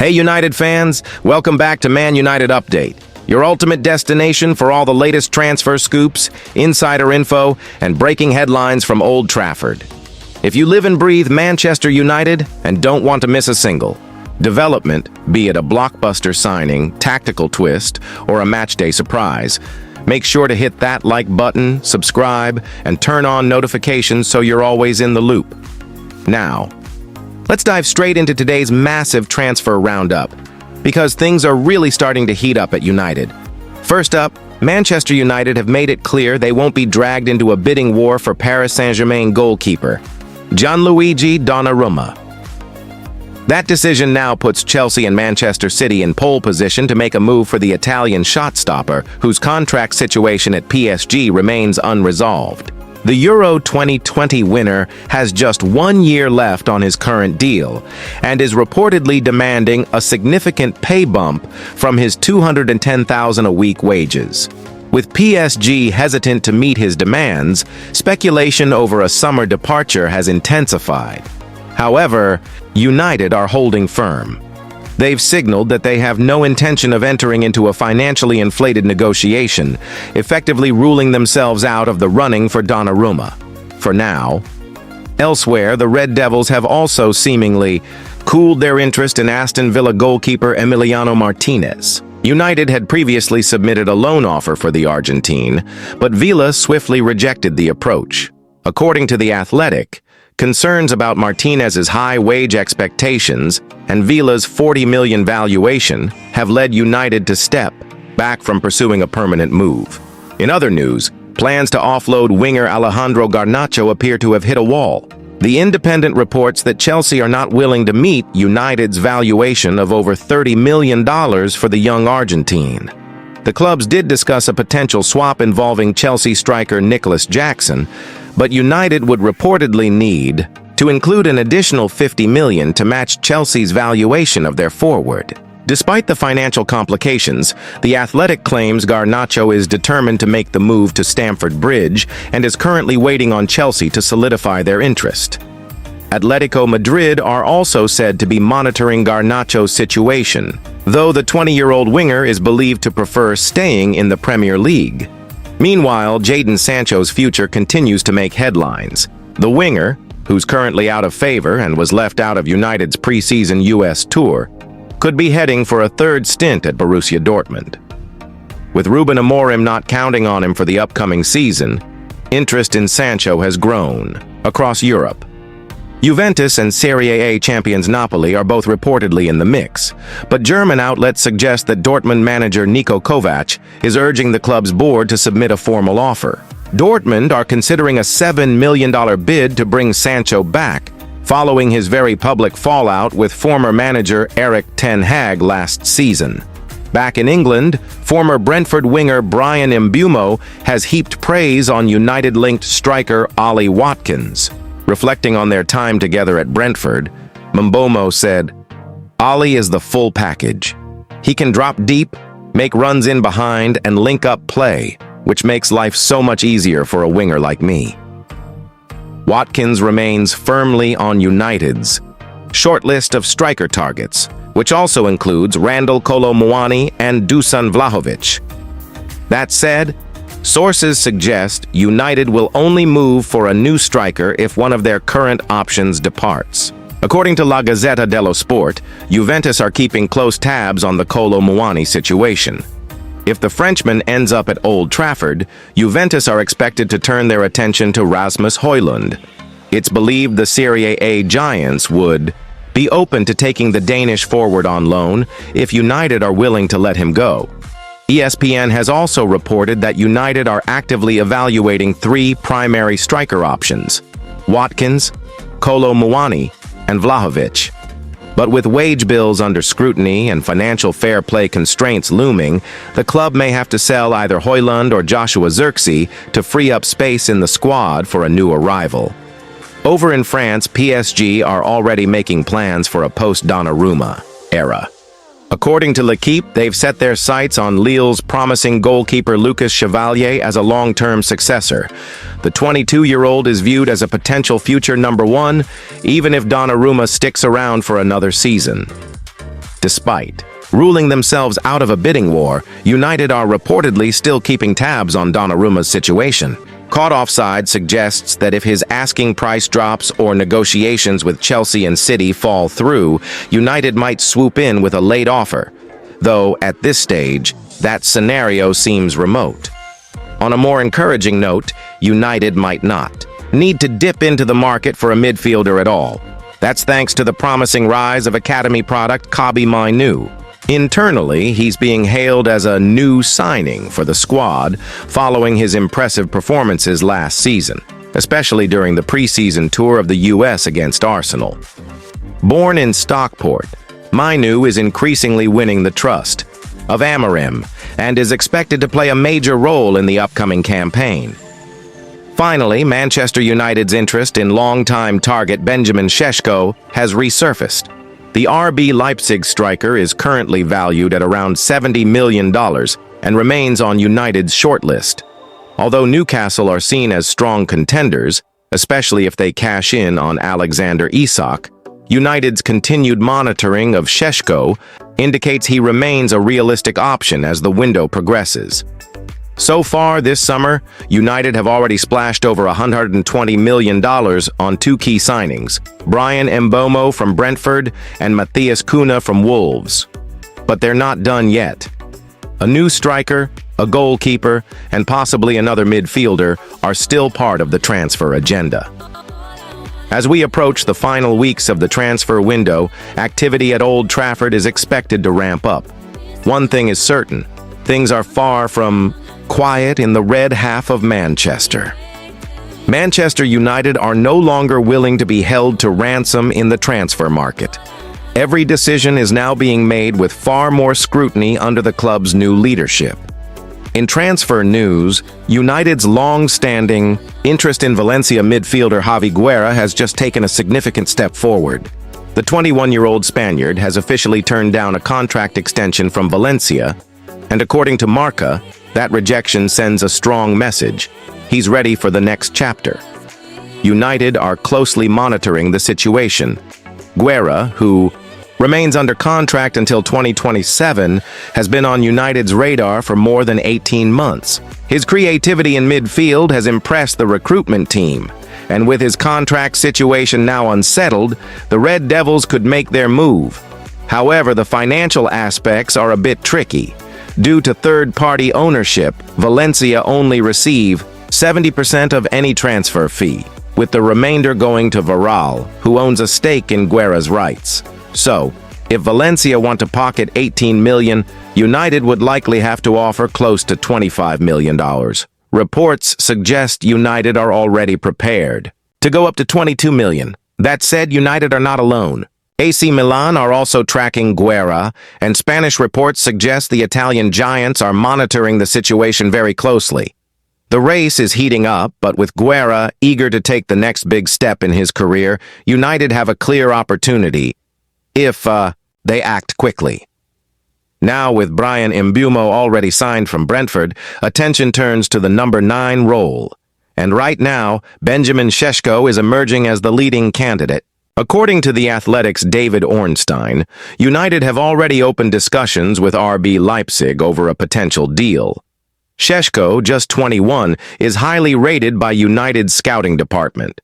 Hey United fans, welcome back to Man United Update, your ultimate destination for all the latest transfer scoops, insider info, and breaking headlines from Old Trafford. If you live and breathe Manchester United and don't want to miss a single development, be it a blockbuster signing, tactical twist, or a matchday surprise, make sure to hit that like button, subscribe, and turn on notifications so you're always in the loop. Now, let's dive straight into today's massive transfer roundup, because things are really starting to heat up at United. First up, Manchester United have made it clear they won't be dragged into a bidding war for Paris Saint-Germain goalkeeper Gianluigi Donnarumma. That decision now puts Chelsea and Manchester City in pole position to make a move for the Italian shot stopper, whose contract situation at PSG remains unresolved. The Euro 2020 winner has just 1 year left on his current deal and is reportedly demanding a significant pay bump from his $210,000 a week wages. With PSG hesitant to meet his demands, speculation over a summer departure has intensified. However, United are holding firm. They've signaled that they have no intention of entering into a financially inflated negotiation, effectively ruling themselves out of the running for Donnarumma. For now. Elsewhere, the Red Devils have also seemingly cooled their interest in Aston Villa goalkeeper Emiliano Martinez. United had previously submitted a loan offer for the Argentine, but Villa swiftly rejected the approach. According to The Athletic, concerns about Martinez's high wage expectations and Villa's $40 million valuation have led United to step back from pursuing a permanent move. In other news, plans to offload winger Alejandro Garnacho appear to have hit a wall. The Independent reports that Chelsea are not willing to meet United's valuation of over $30 million for the young Argentine. The clubs did discuss a potential swap involving Chelsea striker Nicholas Jackson, but United would reportedly need to include an additional $50 million to match Chelsea's valuation of their forward. Despite the financial complications, The Athletic claims Garnacho is determined to make the move to Stamford Bridge and is currently waiting on Chelsea to solidify their interest. Atletico Madrid are also said to be monitoring Garnacho's situation, though the 20-year-old winger is believed to prefer staying in the Premier League. Meanwhile, Jadon Sancho's future continues to make headlines. The winger, who's currently out of favor and was left out of United's preseason U.S. tour, could be heading for a third stint at Borussia Dortmund. With Ruben Amorim not counting on him for the upcoming season, interest in Sancho has grown across Europe. Juventus and Serie A champions Napoli are both reportedly in the mix, but German outlets suggest that Dortmund manager Niko Kovac is urging the club's board to submit a formal offer. Dortmund are considering a $7 million bid to bring Sancho back, following his very public fallout with former manager Erik ten Hag last season. Back in England, former Brentford winger Brian Mbeumo has heaped praise on United-linked striker Ollie Watkins. Reflecting on their time together at Brentford, Mbeumo said, "Ollie is the full package. He can drop deep, make runs in behind, and link up play, which makes life so much easier for a winger like me." Watkins remains firmly on United's shortlist of striker targets, which also includes Randal Kolo Muani and Dusan Vlahovic. That said, sources suggest United will only move for a new striker if one of their current options departs. According to La Gazzetta dello Sport, Juventus are keeping close tabs on the Kolo Muani situation. If the Frenchman ends up at Old Trafford, Juventus are expected to turn their attention to Rasmus Højlund. It's believed the Serie A giants would be open to taking the Danish forward on loan if United are willing to let him go. ESPN has also reported that United are actively evaluating 3 primary striker options: Watkins, Kolo Muani, and Vlahovic. But with wage bills under scrutiny and financial fair play constraints looming, the club may have to sell either Højlund or Joshua Zirkzee to free up space in the squad for a new arrival. Over in France, PSG are already making plans for a post-Donnarumma era. According to L'Equipe, they've set their sights on Lille's promising goalkeeper Lucas Chevalier as a long-term successor. The 22-year-old is viewed as a potential future number 1, even if Donnarumma sticks around for another season. Despite ruling themselves out of a bidding war, United are reportedly still keeping tabs on Donnarumma's situation. Caught offside suggests that if his asking price drops or negotiations with Chelsea and City fall through, United might swoop in with a late offer, though at this stage, that scenario seems remote. On a more encouraging note, United might not need to dip into the market for a midfielder at all. That's thanks to the promising rise of academy product Kobbie Mainoo. Internally, he's being hailed as a new signing for the squad following his impressive performances last season, especially during the preseason tour of the US against Arsenal. Born in Stockport, Mainoo is increasingly winning the trust of Amorim and is expected to play a major role in the upcoming campaign. Finally, Manchester United's interest in longtime target Benjamin Sesko has resurfaced. The RB Leipzig striker is currently valued at around $70 million and remains on United's shortlist. Although Newcastle are seen as strong contenders, especially if they cash in on Alexander Isak, United's continued monitoring of Sesko indicates he remains a realistic option as the window progresses. So far this summer, United have already splashed over $120 million on two key signings, Bryan Mbeumo from Brentford and Matheus Cunha from Wolves. But they're not done yet. A new striker, a goalkeeper, and possibly another midfielder are still part of the transfer agenda. As we approach the final weeks of the transfer window, activity at Old Trafford is expected to ramp up. One thing is certain, things are far from quiet in the red half of Manchester. Manchester United are no longer willing to be held to ransom in the transfer market. Every decision is now being made with far more scrutiny under the club's new leadership. In transfer news, United's long-standing interest in Valencia midfielder Javi Guerra has just taken a significant step forward. The 21-year-old Spaniard has officially turned down a contract extension from Valencia, and according to Marca, that rejection sends a strong message. He's ready for the next chapter. United are closely monitoring the situation. Guerra, who remains under contract until 2027, has been on United's radar for more than 18 months. His creativity in midfield has impressed the recruitment team, and with his contract situation now unsettled, the Red Devils could make their move. However, the financial aspects are a bit tricky. Due to third-party ownership, Valencia only receive 70% of any transfer fee, with the remainder going to Varane, who owns a stake in Guerra's rights. So, if Valencia want to pocket $18 million, United would likely have to offer close to $25 million. Reports suggest United are already prepared to go up to $22 million. That said, United are not alone. AC Milan are also tracking Guerra, and Spanish reports suggest the Italian giants are monitoring the situation very closely. The race is heating up, but with Guerra eager to take the next big step in his career, United have a clear opportunity if they act quickly. Now, with Bryan Mbeumo already signed from Brentford, attention turns to the number 9 role. And right now, Benjamin Sesko is emerging as the leading candidate. According to The Athletic's David Ornstein, United have already opened discussions with RB Leipzig over a potential deal. Sesko, just 21, is highly rated by United's scouting department.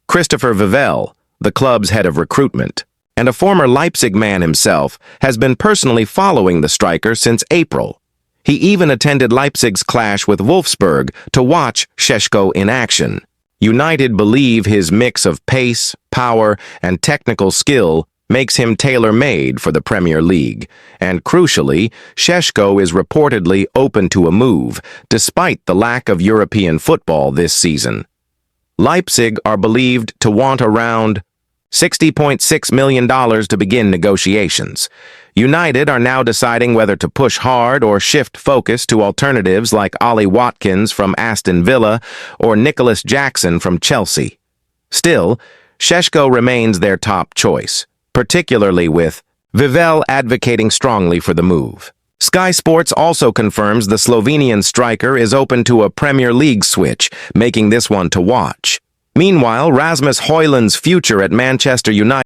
Christopher Vivell, the club's head of recruitment, and a former Leipzig man himself, has been personally following the striker since April. He even attended Leipzig's clash with Wolfsburg to watch Sesko in action. United believe his mix of pace, power, and technical skill makes him tailor-made for the Premier League, and crucially, Sesko is reportedly open to a move, despite the lack of European football this season. Leipzig are believed to want around $60.6 million to begin negotiations. United are now deciding whether to push hard or shift focus to alternatives like Ollie Watkins from Aston Villa or Nicholas Jackson from Chelsea. Still, Sesko remains their top choice, particularly with Vivell advocating strongly for the move. Sky Sports also confirms the Slovenian striker is open to a Premier League switch, making this one to watch. Meanwhile, Rasmus Højlund's future at Manchester United